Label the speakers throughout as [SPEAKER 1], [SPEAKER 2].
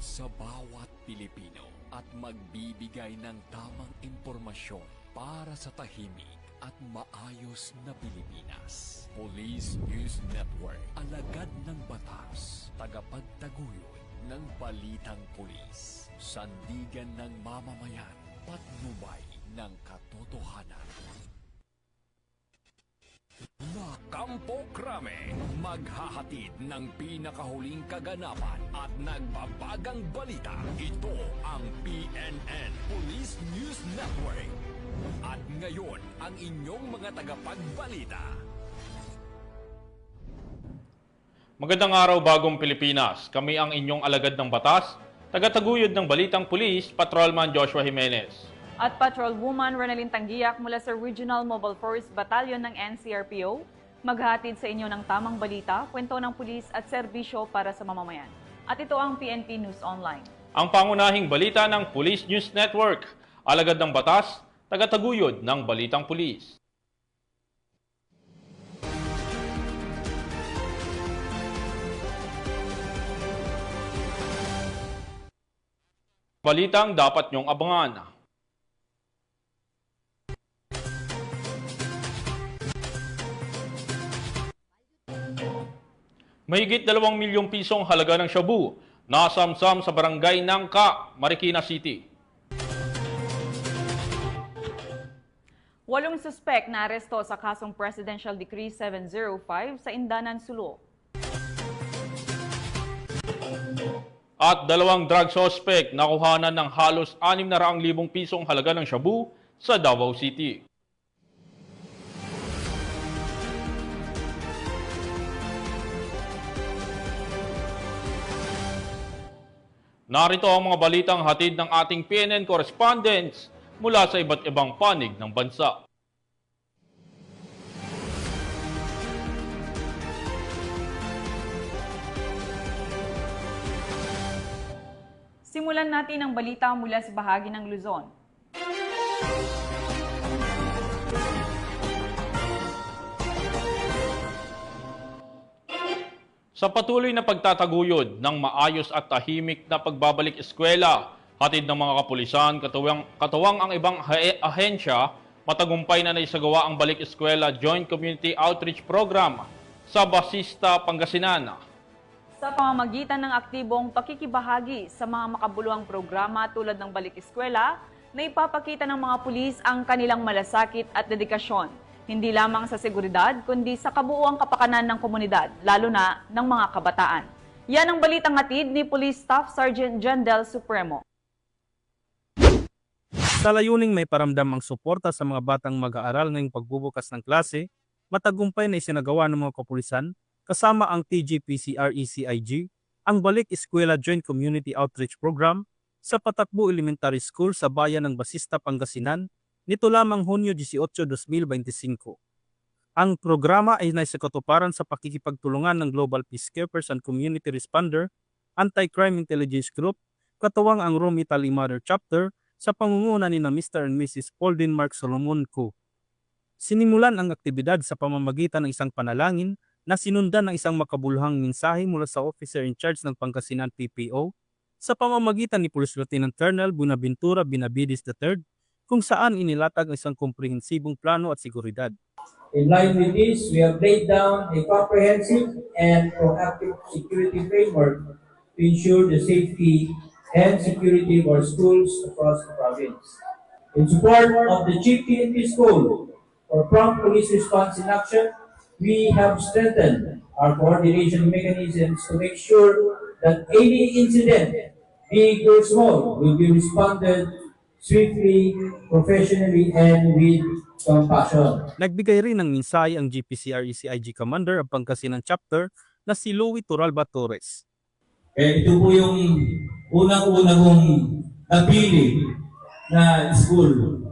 [SPEAKER 1] sa bawat Pilipino at magbibigay ng tamang impormasyon para sa tahimik at maayos na Pilipinas. Police News Network, alagad ng batas, tagapagtaguyod ng balitang pulis, sandigan ng mamamayan, patnubay ng katotohanan. La Campo Crame, maghahatid ng pinakahuling kaganapan at nagbabagang balita. Ito ang PNN Police News Network. At ngayon, ang inyong mga tagapagbalita.
[SPEAKER 2] Magandang araw, Bagong Pilipinas. Kami ang inyong alagad ng batas, tagataguyod ng balitang pulis, Patrolman Joshua Jimenez.
[SPEAKER 3] At Patrolwoman Renalyn Tangiak mula sa Regional Mobile Force Battalion ng NCRPO, maghatid sa inyo ng tamang balita, kwento ng pulis at serbisyo para sa mamamayan. At ito ang PNP News Online.
[SPEAKER 2] Ang pangunahing balita ng Police News Network, alagad ng batas, tagataguyod ng balitang pulis. Balitang dapat niyong abangan. Mahigit 2 milyong pisong halaga ng shabu nasamsam sa barangay Nangka, Marikina City.
[SPEAKER 3] 8 suspek na aresto sa kasong Presidential Decree 705 sa Indanan, Sulu.
[SPEAKER 2] At 2 drug suspect nakuhanan ng halos 600,000 pisong halaga ng shabu sa Davao City. Narito ang mga balitang hatid ng ating PNN correspondents mula sa iba't ibang panig ng bansa.
[SPEAKER 3] Simulan natin ang balita mula sa bahagi ng Luzon.
[SPEAKER 2] Sa patuloy na pagtataguyod ng maayos at tahimik na pagbabalik eskwela, hatid ng mga kapulisan, katuwang ang ibang ahensya, matagumpay na naisagawa ang Balik Eskwela Joint Community Outreach Program sa Basista, Pangasinan.
[SPEAKER 3] Sa pamamagitan ng aktibong pakikibahagi sa mga makabuluhang programa tulad ng Balik Eskwela, na ipapakita ng mga pulis ang kanilang malasakit at dedikasyon, hindi lamang sa seguridad, kundi sa kabuuang kapakanan ng komunidad, lalo na ng mga kabataan. Yan ang balitang hatid ni Police Staff Sergeant Jandel Supremo.
[SPEAKER 4] Sa layuning may paramdam ang suporta sa mga batang mag-aaral ngayong pagbubukas ng klase, matagumpay na isinagawa ng mga kapulisan kasama ang TGPCRECIG, ang Balik Eskwela Joint Community Outreach Program sa Patakbo Elementary School sa bayan ng Basista, Pangasinan, nito lamang Hunyo 18, 2025. Ang programa ay naisakatuparan sa pakikipagtulungan ng Global Peacekeepers and Community Responder, Anti-Crime Intelligence Group, katuwang ang Rome Italy Mother Chapter sa pangunguna ni na Mr. and Mrs. Pauldine Mark Solomon Co. Sinimulan ang aktibidad sa pamamagitan ng isang panalangin na sinundan ng isang makabuluhang mensahe mula sa Officer in Charge ng Pangasinan PPO sa pamamagitan ni Police Lieutenant Colonel Buenaventura Benavides III, kung saan inilatag ang isang komprehensibong plano at seguridad.
[SPEAKER 5] In line with this, we have laid down a comprehensive and proactive security framework to ensure the safety and security of our schools across the province. In support of the Chief PNP School for prompt police response in action, we have strengthened our coordination mechanisms to make sure that any incident, big or small, will be responded swiftly, professionally, and with compassion.
[SPEAKER 4] Nagbigay rin ng mensahe ang GPCRECIG Commander ng Pangasinan Chapter na si Louie Turalba Torres.
[SPEAKER 6] Ito po yung unang-una kong napili na school.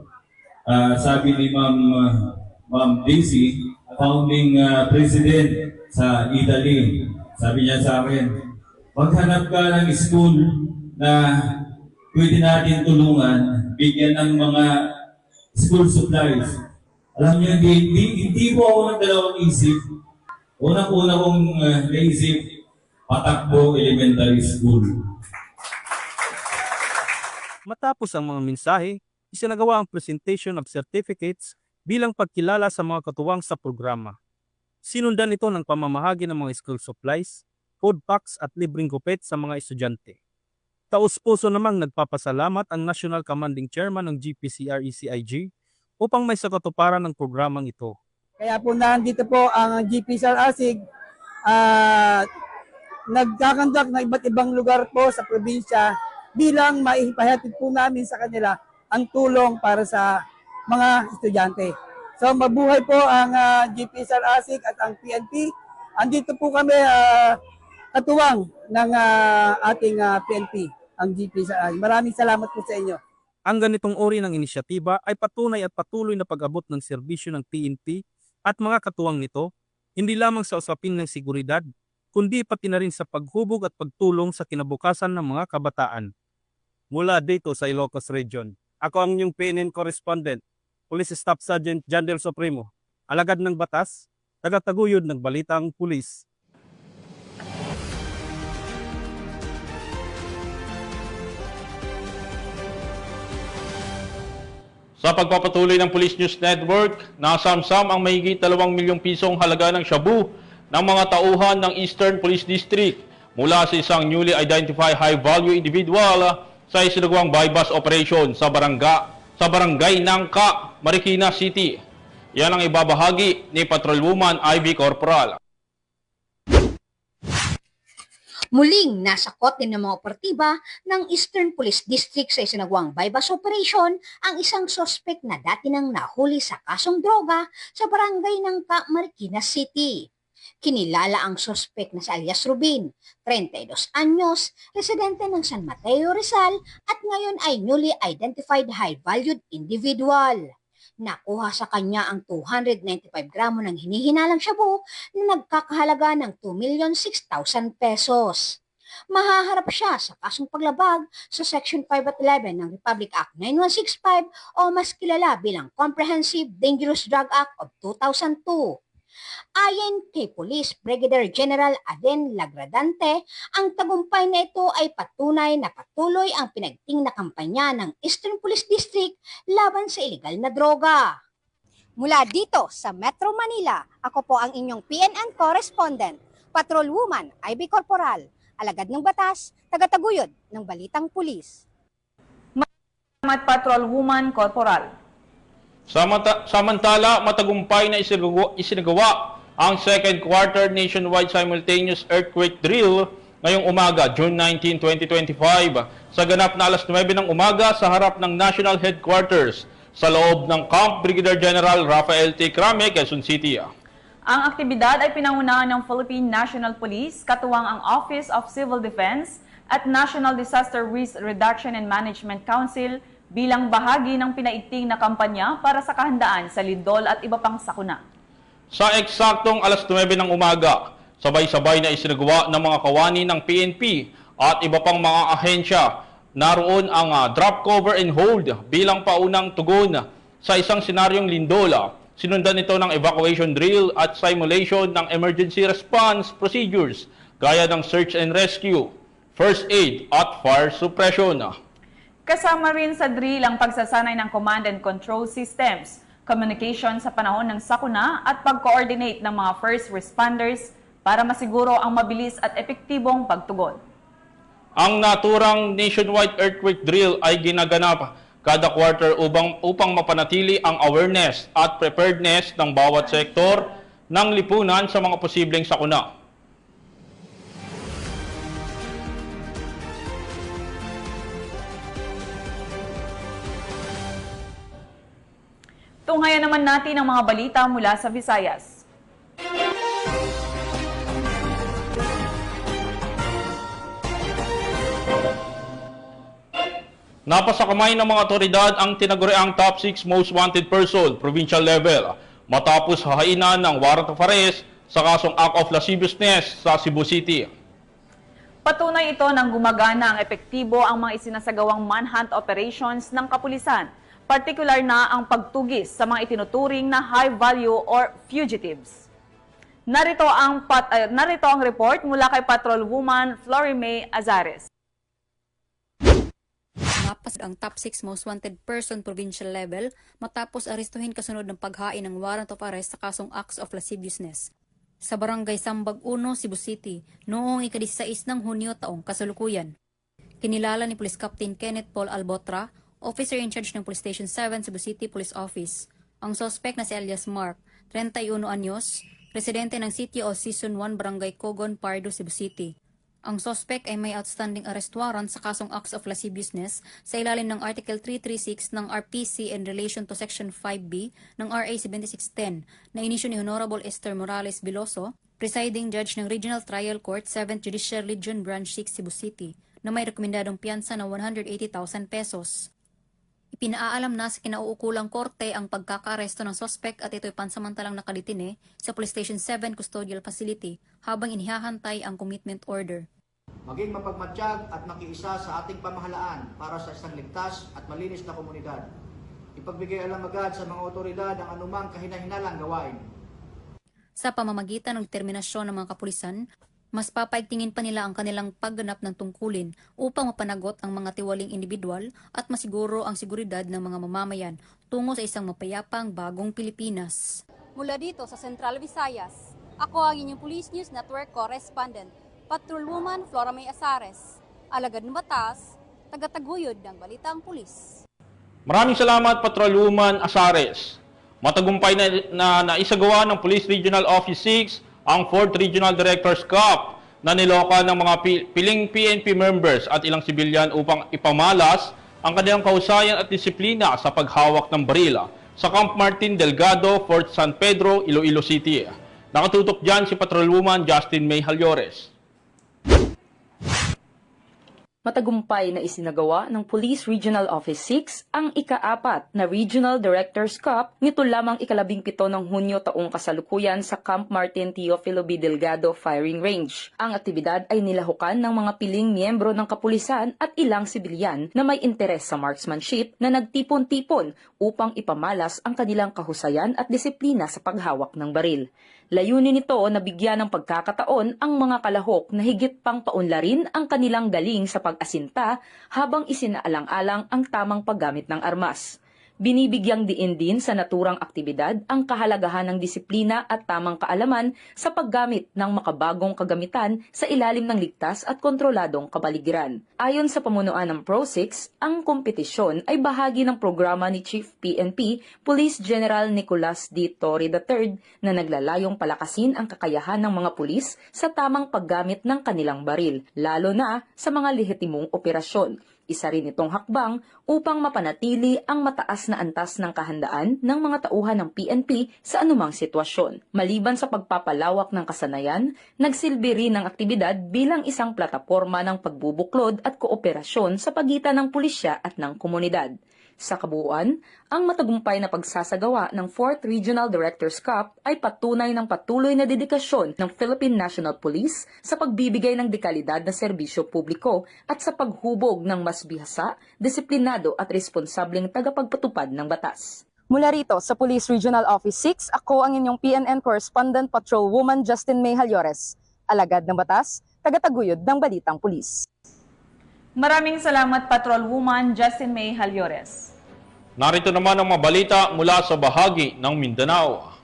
[SPEAKER 6] Sabi ni Ma'am Daisy, founding president sa Italy, sabi niya sa akin, maghanap ka ng school na pwede natin tulungan, bigyan ng mga school supplies. Alam niyo, hindi po ako ng dalawang isip. Unang-una kong naisip, Patakbo Elementary School.
[SPEAKER 4] Matapos ang mga mensahe, isinagawa ang presentation of certificates bilang pagkilala sa mga katuwang sa programa. Sinundan ito ng pamamahagi ng mga school supplies, food packs at libreng gupit sa mga estudyante. Taus-puso namang nagpapasalamat ang National Commanding Chairman ng GPCRECIG upang may sakatuparan ng programang ito.
[SPEAKER 7] Kaya po nandito po ang GPCRECIG nagkakandak na iba't ibang lugar po sa probinsya bilang maipahatid po namin sa kanila ang tulong para sa mga estudyante. So mabuhay po ang GPCRECIG at ang PNP. Andito po kami katuwang ng ating PNP, ang GPCRECIG. Maraming salamat po sa inyo.
[SPEAKER 4] Ang ganitong uri ng inisyatiba ay patunay at patuloy na pag-abot ng serbisyo ng PNP at mga katuwang nito, hindi lamang sa usapin ng seguridad, kundi pati na rin sa paghubog at pagtulong sa kinabukasan ng mga kabataan. Mula dito sa Ilocos Region, ako ang inyong PNN correspondent, Police Staff Sergeant Jandel Supremo, alagad ng batas, tagataguyod ng balitang pulis.
[SPEAKER 2] Sa pagpapatuloy ng Police News Network, nasamsam ang mahigit 2 milyong pisong halaga ng shabu ng mga tauhan ng Eastern Police District mula sa isang newly identified high-value individual sa isinagawang bypass operation sa barangay Nangka, Marikina City. Yan ang ibabahagi ni Patrolwoman Ivy Corporal.
[SPEAKER 8] Muling nasakot din ng mga operatiba ng Eastern Police District sa isinagawang bypass operation ang isang sospek na dati nang nahuli sa kasong droga sa barangay Nangka, Marikina City. Kinilala ang sospek na si alias Rubin, 32 anyos, residente ng San Mateo, Rizal at ngayon ay newly identified high-valued individual. Nakuha sa kanya ang 295 gramo ng hinihinalang shabu na nagkakahalaga ng 2,006,000 pesos. Mahaharap siya sa kasong paglabag sa Section 5 at 11 ng Republic Act 9165 o mas kilala bilang Comprehensive Dangerous Drug Act of 2002. Ayon kay Police Brigadier General Aden Lagradante, ang tagumpay na ito ay patunay na patuloy ang pinagting na kampanya ng Eastern Police District laban sa ilegal na droga. Mula dito sa Metro Manila, ako po ang inyong PNN correspondent, Patrolwoman Ivy Corporal, alagad ng batas, tagataguyod ng balitang pulis.
[SPEAKER 3] Salamat Patrolwoman Corporal.
[SPEAKER 2] Samantala, matagumpay na isinagawa ang second quarter nationwide simultaneous earthquake drill ngayong umaga, June 19, 2025, sa ganap na alas 9 ng umaga sa harap ng National Headquarters sa loob ng Camp Brigadier General Rafael T. Crame, Quezon City.
[SPEAKER 3] Ang aktibidad ay pinangunahan ng Philippine National Police, katuwang ang Office of Civil Defense at National Disaster Risk Reduction and Management Council bilang bahagi ng pinaigting na kampanya para sa kahandaan sa lindol at iba pang sakuna.
[SPEAKER 2] Sa eksaktong alas 9 ng umaga, sabay-sabay na isinagawa ng mga kawani ng PNP at iba pang mga ahensya. Naroon ang drop, cover, and hold bilang paunang tugon sa isang senaryong lindola. Sinundan ito ng evacuation drill at simulation ng emergency response procedures gaya ng search and rescue, first aid at fire suppression.
[SPEAKER 3] Kasama rin sa drill ang pagsasanay ng command and control systems, communication sa panahon ng sakuna at pag-coordinate ng mga first responders para masiguro ang mabilis at epektibong pagtugon.
[SPEAKER 2] Ang naturang nationwide earthquake drill ay ginaganap kada quarter upang mapanatili ang awareness at preparedness ng bawat sektor ng lipunan sa mga posibleng sakuna.
[SPEAKER 3] Tunghayan naman natin ang mga balita mula sa Visayas.
[SPEAKER 2] Napasakamay ng mga otoridad ang tinaguriang top 6 most wanted person, provincial level, matapos hahainan ng warrant of arrest sa kasong act of lasciviousness sa Cebu City.
[SPEAKER 3] Patunay ito ng gumagana ang epektibo ang mga isinasagawang manhunt operations ng kapulisan, partikular na ang pagtugis sa mga itinuturing na high value or fugitives. Narito ang report mula kay Patrolwoman Florie May Azares.
[SPEAKER 9] pas ang top 6 most wanted person provincial level matapos arestuhin kasunod ng paghain ng warrant of arrest sa kasong acts of lasciviousness sa barangay Sambag 1, Cebu City noong ika-16 ng Hunyo taong kasalukuyan. Kinilala ni Police Captain Kenneth Paul Albotra, officer in charge ng Police Station 7 Cebu City Police Office, ang suspect na si alias Mark, 31 anyos, residente ng City o Season 1 Barangay Cogon, Pardo, Cebu City. Ang suspect ay may outstanding arrest warrant sa kasong acts of lasciviousness sa ilalim ng Article 336 ng RPC in relation to Section 5B ng RA 7610 na inisyu ni Honorable Esther Morales Biloso, presiding judge ng Regional Trial Court 7th Judicial Region Branch 6 Cebu City, na may rekomendadong piyansa na 180,000 pesos. Ipinaalam na sa kinauukulang korte ang pagkakaaresto ng suspect at ito'y pansamantalang nakadetine sa Police Station 7 Custodial Facility habang inihahantay ang commitment order.
[SPEAKER 10] Maging mapagmatsyag at makiisa sa ating pamahalaan para sa isang ligtas at malinis na komunidad. Ipagbigay alam agad sa mga otoridad ang anumang kahinahinalang gawain.
[SPEAKER 9] Sa pamamagitan ng determinasyon ng mga kapulisan, mas papaigtingin pa nila ang kanilang pagganap ng tungkulin upang mapanagot ang mga tiwaling individual at masiguro ang seguridad ng mga mamamayan tungo sa isang mapayapang bagong Pilipinas.
[SPEAKER 11] Mula dito sa Central Visayas, ako ang inyong Police News Network correspondent, Patrolwoman Flora May Azares, alagad ng batas, tagataguyod ng Balitang Pulis.
[SPEAKER 2] Maraming salamat, Patrolwoman Azares. Matagumpay na naisagawa ng Police Regional Office 6 ang 4th Regional Directors Cup na niloka ng mga piling PNP members at ilang sibilyan upang ipamalas ang kanilang kahusayan at disiplina sa paghawak ng barila sa Camp Martin Delgado, Fort San Pedro, Iloilo City. Nakatutok dyan si Patrolwoman Justin May Halyores.
[SPEAKER 12] Matagumpay na isinagawa ng Police Regional Office 6 ang ika-4 na Regional Directors Cup nito lamang ika-17 ng Hunyo taong kasalukuyan sa Camp Martin Teofilo B. Delgado Firing Range. Ang aktibidad ay nilahukan ng mga piling miyembro ng kapulisan at ilang sibilyan na may interes sa marksmanship na nagtipon-tipon upang ipamalas ang kanilang kahusayan at disiplina sa paghawak ng baril. Layunin nito na bigyan ng pagkakataon ang mga kalahok na higit pang paunlarin ang kanilang galing sa pag-asinta habang isinaalang-alang ang tamang paggamit ng armas. Binibigyang diin din sa naturang aktibidad ang kahalagahan ng disiplina at tamang kaalaman sa paggamit ng makabagong kagamitan sa ilalim ng ligtas at kontroladong kapaligiran. Ayon sa pamunuan ng Pro-6, ang kompetisyon ay bahagi ng programa ni Chief PNP Police General Nicolas D. Torre III na naglalayong palakasin ang kakayahan ng mga pulis sa tamang paggamit ng kanilang baril, lalo na sa mga lehitimong operasyon. Isa rin itong hakbang upang mapanatili ang mataas na antas ng kahandaan ng mga tauhan ng PNP sa anumang sitwasyon. Maliban sa pagpapalawak ng kasanayan, nagsilbi rin ang aktibidad bilang isang plataporma ng pagbubuklod at kooperasyon sa pagitan ng pulisya at ng komunidad. Sa kabuuan, ang matagumpay na pagsasagawa ng 4th Regional Directors Cup ay patunay ng patuloy na dedikasyon ng Philippine National Police sa pagbibigay ng dekalidad na serbisyo publiko at sa paghubog ng mas bihasa, disiplinado at responsableng tagapagpatupad ng batas.
[SPEAKER 13] Mula rito sa Police Regional Office 6, ako ang inyong PNN Correspondent Patrolwoman Justin May Halyores, alagad ng batas, tagataguyod ng Balitang Pulis.
[SPEAKER 3] Maraming salamat, Patrolwoman Justin May Halyores.
[SPEAKER 2] Narito naman ang mga balita mula sa bahagi ng Mindanao.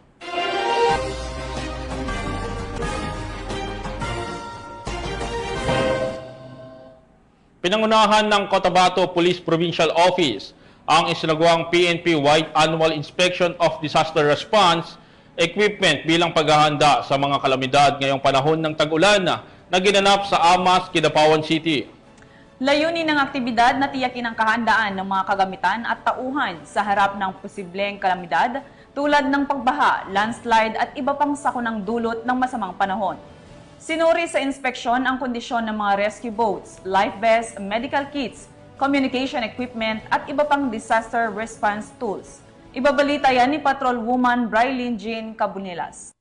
[SPEAKER 2] Pinangunahan ng Cotabato Police Provincial Office ang isinagawang PNP-wide Annual Inspection of Disaster Response Equipment bilang paghahanda sa mga kalamidad ngayong panahon ng tag-ulan na ginanap sa Amas, Kidapawan City.
[SPEAKER 3] Layunin ng aktibidad na tiyakin ang kahandaan ng mga kagamitan at tauhan sa harap ng posibleng kalamidad tulad ng pagbaha, landslide at iba pang sakunang dulot ng masamang panahon. Sinuri sa inspeksyon ang kondisyon ng mga rescue boats, life vests, medical kits, communication equipment at iba pang disaster response tools. Ibabalita yan ni Patrolwoman Brylene Jean Cabunilas.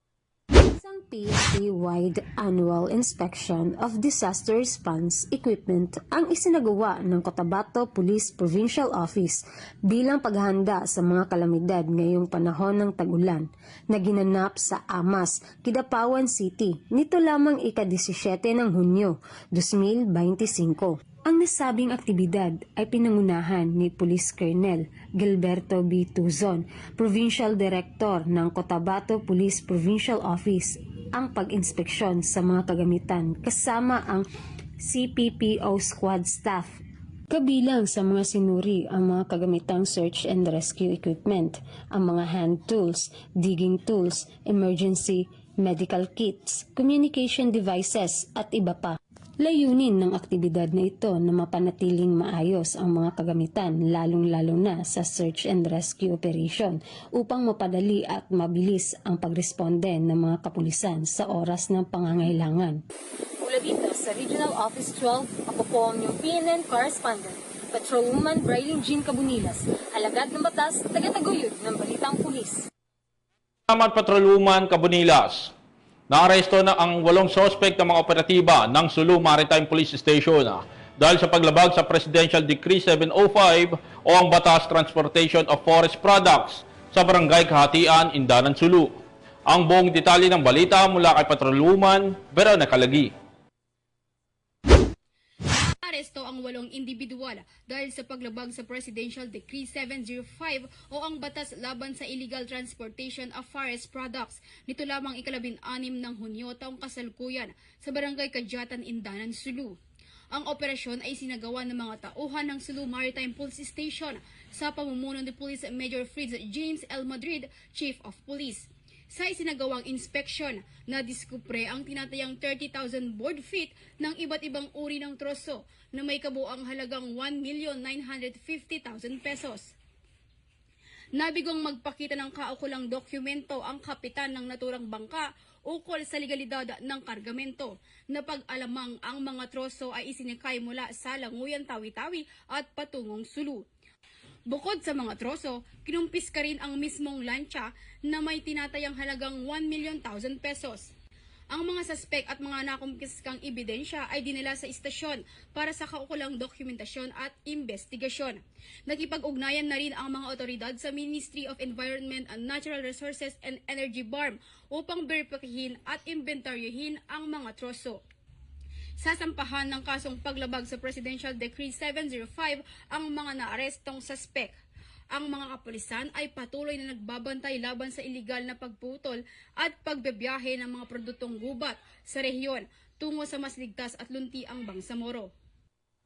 [SPEAKER 14] Isang PNP-wide annual inspection of disaster response equipment ang isinagawa ng Cotabato Police Provincial Office bilang paghahanda sa mga kalamidad ngayong panahon ng tag-ulan na ginanap sa Amas, Kidapawan City nito lamang ika-17 ng Hunyo, 2025. Ang nasabing aktibidad ay pinangunahan ni Police Colonel Gilberto B. Tuzon, Provincial Director ng Cotabato Police Provincial Office, ang pag-inspeksyon sa mga kagamitan kasama ang CPPO squad staff. Kabilang sa mga sinuri ang mga kagamitang search and rescue equipment, ang mga hand tools, digging tools, emergency medical kits, communication devices at iba pa. Layunin ng aktibidad na ito na mapanatiling maayos ang mga kagamitan, lalong-lalo na sa search and rescue operation upang mapadali at mabilis ang pagresponde ng mga kapulisan sa oras ng pangangailangan.
[SPEAKER 13] Mula dito sa Regional Office 12, ako po ang inyong PNN correspondent, Patrolwoman Briley Jean Cabunilas, alagad ng batas, tagataguyod ng Balitang Pulis.
[SPEAKER 2] Salamat Patrolwoman Cabunilas. Naaresto na ang 8 sospek ng mga operatiba ng Sulu Maritime Police Station dahil sa paglabag sa Presidential Decree 705 o ang Batas Transportation of Forest Products sa Barangay Kahatian, Indanan, Sulu. Ang buong detalye ng balita mula kay Patrolwoman Verona Calagi.
[SPEAKER 15] Aresto ang 8 individual dahil sa paglabag sa Presidential Decree 705 o ang batas laban sa illegal transportation of forest products nito lamang 16 ng Hunyo taong kasalukuyan sa Barangay Kadyatan, Indanan, Sulu. Ang operasyon ay sinagawa ng mga tauhan ng Sulu Maritime Police Station sa pamumuno ni Police Major Fritz James L. Madrid, Chief of Police. Sa isinagawang inspeksyon, nadiskubre ang tinatayang 30,000 board feet ng iba't ibang uri ng troso na may kabuang halagang 1,950,000 pesos. Nabigong magpakita ng kaukulang dokumento ang kapitan ng naturang bangka ukol sa legalidad ng kargamento na pag-alamang ang mga troso ay isinikay mula sa Languyan, Tawi-Tawi at patungong Sulu. Bukod sa mga troso, kinumpis ka rin ang mismong lancha na may tinatayang halagang 1,000,000 pesos. Ang mga suspek at mga nakumpiskang ebidensya ay dinala sa istasyon para sa kaukulang dokumentasyon at investigasyon. Nakipag-ugnayan na rin ang mga otoridad sa Ministry of Environment and Natural Resources and Energy BARM upang beripakahin at inventaryohin ang mga troso. Sasampahan ng kasong paglabag sa Presidential Decree 705 ang mga naarestong suspek. Ang mga kapulisan ay patuloy na nagbabantay laban sa iligal na pagputol at pagbebiyahe ng mga produktong gubat sa rehiyon tungo sa mas ligtas at luntiang Bangsamoro.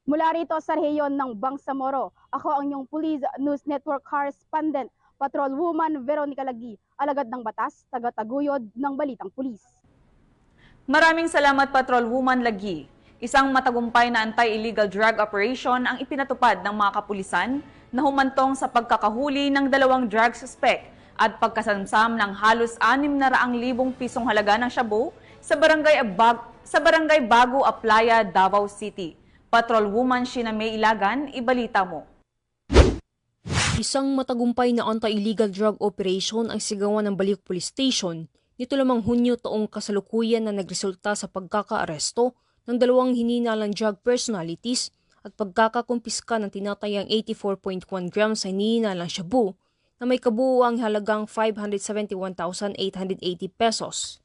[SPEAKER 16] Mula rito sa rehiyon ng Bangsamoro, ako ang inyong Police News Network correspondent, Patrolwoman Veronica Lagi, alagad ng batas, tagataguyod ng Balitang Pulis.
[SPEAKER 3] Maraming salamat Patrolwoman Lagi. Isang matagumpay na anti-illegal drug operation ang ipinatupad ng mga kapulisan na humantong sa pagkakahuli ng 2 drug suspect at pagkasamsam ng halos 600,000 pisong halaga ng shabu sa Barangay Bago Aplaya, Davao City. Patrolwoman Sheena May Ilagan, ibalita mo.
[SPEAKER 17] Isang matagumpay na anti-illegal drug operation ang sigawan ng Baliuk Police Station nito lamang Hunyo taong kasalukuyan na nagresulta sa pagkakaaresto ng 2 hininalang drug personalities at pagkakakumpiska ng tinatayang 84.1 grams sa hininalang shabu na may kabuuang halagang 571,880 pesos.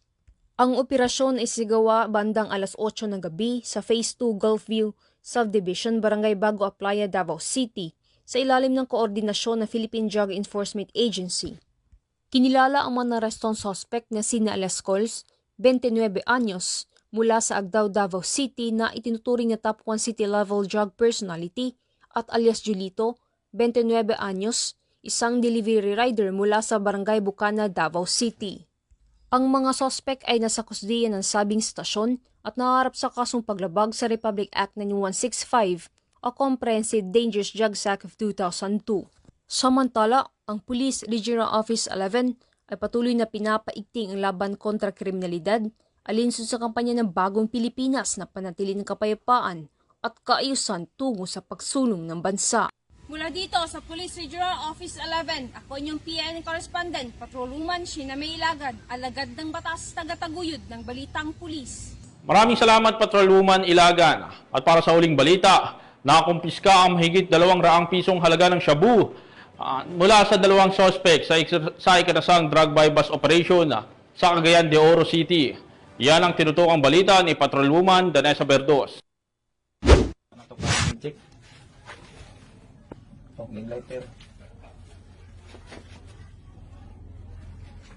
[SPEAKER 17] Ang operasyon ay sigawa bandang alas 8 ng gabi sa Phase 2 Gulfview Subdivision, Barangay Bago Aplaya, Davao City sa ilalim ng koordinasyon ng Philippine Drug Enforcement Agency. Kinilala ang mga narestong suspect na sina Alascols, 29 anyos, mula sa Agdao, Davao City na itinuturing na top 1 city-level drug personality at alias Julito, 29 anyos, isang delivery rider mula sa Barangay Bukana, Davao City. Ang mga suspect ay nasa kusdiya ng sabing stasyon at naharap sa kasong paglabag sa Republic Act 9165 o Comprehensive Dangerous Drugs Act of 2002. Samantala, ang Police Regional Office 11 ay patuloy na pinapaigting ang laban kontra kriminalidad alinsun sa kampanya ng Bagong Pilipinas na panatili ng kapayapaan at kaayusan tungo sa pagsulong ng bansa.
[SPEAKER 15] Mula dito sa Police Regional Office 11, ako inyong PNN correspondent, Patrolwoman Sheena May Ilagan, alagad ng batas, tagataguyod ng Balitang Pulis.
[SPEAKER 2] Maraming salamat Patrolwoman Ilagan. At para sa uling balita, nakumpiska ang mahigit 200 pisong halaga ng shabu mula sa 2 suspect sa ikinasang drug bypass operation sa Cagayan de Oro City. Yan ang tinutokang balita ni Patrolwoman Danessa Berdos.
[SPEAKER 18] Opening lighter.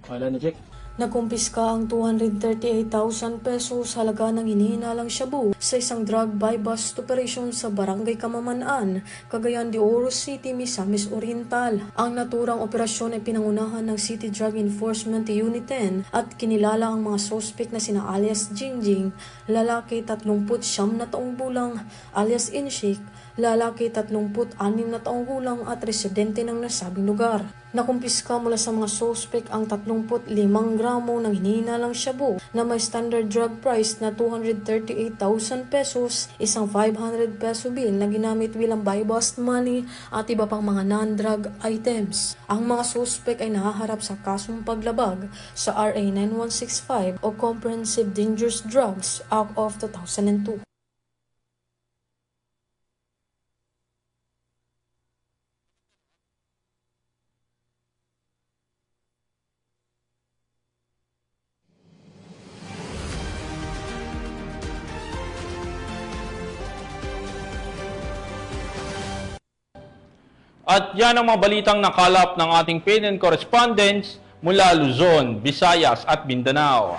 [SPEAKER 18] Wala na, check.
[SPEAKER 17] Nakumpiska ang 238,000 pesos halaga ng hinihinalang shabu sa isang drug buy-bust operation sa Barangay Kamamanaan, Cagayan de Oro City, Misamis Oriental. Ang naturang operasyon ay pinangunahan ng City Drug Enforcement Unit 10 at kinilala ang mga suspect na sina alias Jingjing, lalaki 39 na taong gulang, alias Inshik, lalaki 36 na taong gulang at residente ng nasabing lugar. Nakumpiska mula sa mga suspect ang 35 gramo ng hinihinalang shabu na may standard drug price na 238,000 pesos, isang 500 peso bill na ginamit bilang buy-bust money at iba pang mga non-drug items. Ang mga suspect ay nahaharap sa kasong paglabag sa RA 9165 o Comprehensive Dangerous Drugs Act of 2002.
[SPEAKER 2] At yan ang mga balitang nakalap ng ating PNN correspondents mula Luzon, Visayas at Mindanao.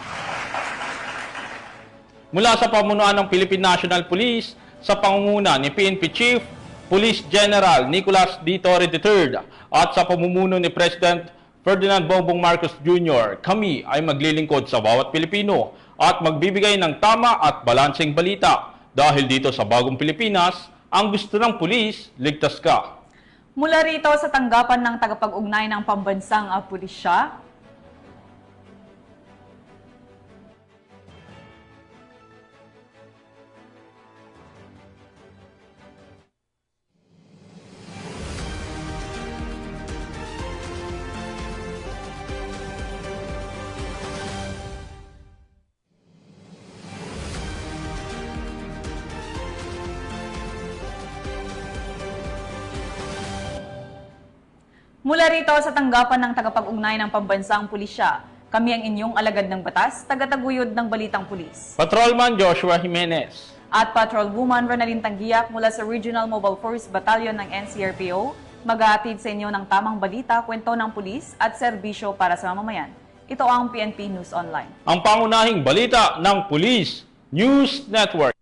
[SPEAKER 2] Mula sa pamunuan ng Philippine National Police sa pangunguna ni PNP Chief Police General Nicolas D. Torre III at sa pamumuno ni President Ferdinand Bongbong Marcos Jr., kami ay maglilingkod sa bawat Pilipino at magbibigay ng tama at balanseng balita dahil dito sa Bagong Pilipinas, ang gusto ng pulis, ligtas ka.
[SPEAKER 3] Mula rito sa tanggapan ng tagapag-ugnay ng pambansang pulisya, mula rito sa tanggapan ng tagapag-ugnay ng pambansang pulisya, kami ang inyong alagad ng batas, tagataguyod ng balitang pulis.
[SPEAKER 2] Patrolman Joshua Jimenez.
[SPEAKER 3] At Patrolwoman Ronaldine Tanggiak mula sa Regional Mobile Force Battalion ng NCRPO, maghahatid sa inyo ng tamang balita, kwento ng pulis at serbisyo para sa mamamayan. Ito ang PNP News Online.
[SPEAKER 2] Ang pangunahing balita ng Police News Network.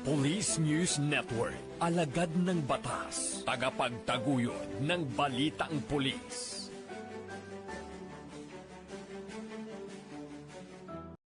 [SPEAKER 1] Police News Network, alagad ng batas, tagapagtaguyod ng balitang pulis.